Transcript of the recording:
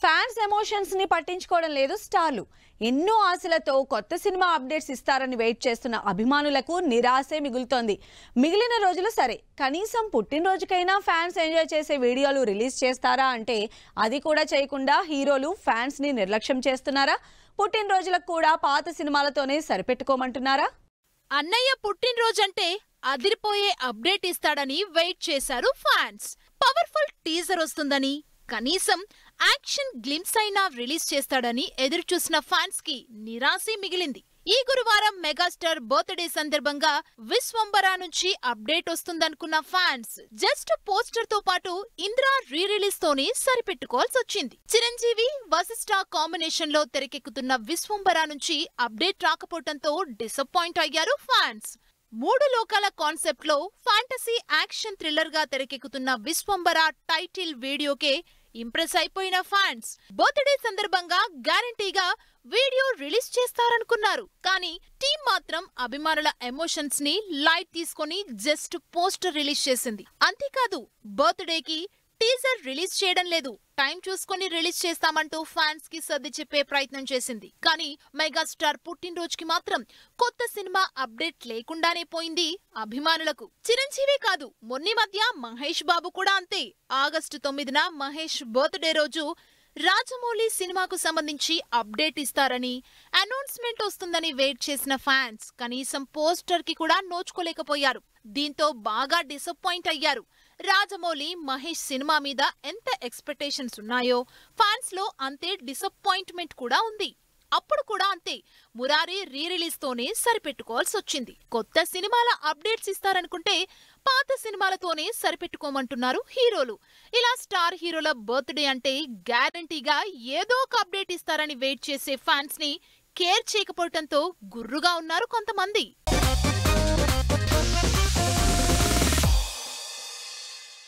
Fans emotions ని పట్టించుకోవడం లేదు స్టార్లు. ఎన్నో ఆశలతో కొత్త సినిమా అప్డేట్స్ ఇస్తారని వెయిట్ చేస్తున్న అభిమానులకు నిరాశే మిగులుతోంది. మిగిలిన రోజులు సరే, కనీసం పుట్టినరోజుకైనా ఫ్యాన్స్ ఎంజాయ్ చేసే వీడియోలు రిలీజ్ చేస్తారా అంటే అది కూడా చేయకుండా హీరోలు ఫ్యాన్స్ ని నిర్లక్ష్యం చేస్తున్నారా? పుట్టినరోజులకు కూడా పాత సినిమాలతోనే సరిపెట్టుకోమంటున్నారా? అన్నయ్య పుట్టినరోజంటే అదిరిపోయే అప్డేట్ ఇస్తాడని వెయిట్ చేశారు ఫ్యాన్స్. పవర్ఫుల్ టీజర్ వస్తుందని, కనీసం యాక్షన్ గ్లింప్స్ అయినా రిలీజ్ చేస్తాడని ఎదురుచూసిన ఫ్యాన్స్ కి నిరాశే మిగిలింది. ఈ గురువారం మెగాస్టార్ బర్త్డే సందర్భంగా విశ్వంబరా నుంచి అప్డేట్ వస్తుందనుకున్న ఫ్యాన్స్ జస్ట్ పోస్టర్ తో పాటు ఇంద్రా రీ రిలీజ్ తోనే సరిపెట్టుకోవాల్సి వచ్చింది. చిరంజీవి వశిష్ఠ కాంబినేషన్ లో తెరకెక్కుతున్న విశ్వంబరా నుంచి అప్డేట్ రాకపోవడంతో డిసప్పాయింట్ అయ్యారు ఫ్యాన్స్. 3 లోకాల కాన్సెప్ట్ లో ఫ్యాంటసీ యాక్షన్ థ్రిల్లర్ గా తెరకెక్కుతున్న విశ్వంబరా టైటిల్ వీడియోకే ఇంప్రెస్ అయిపోయిన ఫ్యాన్స్ బర్త్డే సందర్భంగా గ్యారంటీగా వీడియో రిలీజ్ చేస్తారనుకున్నారు. కానీ టీం మాత్రం అభిమానుల ఎమోషన్స్ ని లైట్ తీసుకొని జస్ట్ పోస్టర్ రిలీజ్ చేసింది. అంతేకాదు బర్త్డేకి టీజర్ రిలీజ్ చేయడం లేదు, టైం చూసుకొని రిలీజ్ చేస్తామంటూ ఫ్యాన్స్ కి సర్ది చెప్పే ప్రయత్నం చేసింది. కానీ మెగాస్టార్ పుట్టినరోజుకి మాత్రం కొత్త సినిమా అప్డేట్ లేకుండానే పోయింది అభిమానులకు. చిరంజీవి కాదు, మొన్న మధ్య మహేష్ బాబు కూడా అంతే. ఆగస్టు 9న మహేష్ బర్త్డే రోజు రాజమౌళి సినిమాకు సంబంధించి అప్డేట్ ఇస్తారని, అనౌన్స్మెంట్ వస్తుందని వెయిట్ చేసిన ఫ్యాన్స్ కనీసం పోస్టర్ కి కూడా నోచుకోలేకపోయారు. దీంతో బాగా డిసప్పాయింట్ అయ్యారు. రాజమౌళి మహేష్ సినిమా మీద ఎంత ఎక్స్పెక్టేషన్స్ ఉన్నాయో ఫ్యాన్స్ లో అంతే డిసప్పాయింట్మెంట్ కూడా ఉంది. అప్పుడు కూడా అంతే, మురారి రీ రిలీజ్ తోనే సరిపెట్టుకోవాల్సి వచ్చింది. కొత్త సినిమాల అప్డేట్స్ ఇస్తారనుకుంటే పాత సినిమాలతోనే సరిపెట్టుకోమంటున్నారు హీరోలు. ఇలా స్టార్ హీరోల బర్త్డే అంటే గ్యారంటీగా ఏదో ఒక అప్డేట్ ఇస్తారని వెయిట్ చేసే ఫ్యాన్స్ ని కేర్ చేయకపోవడంతో గుర్రుగా ఉన్నారు కొంతమంది.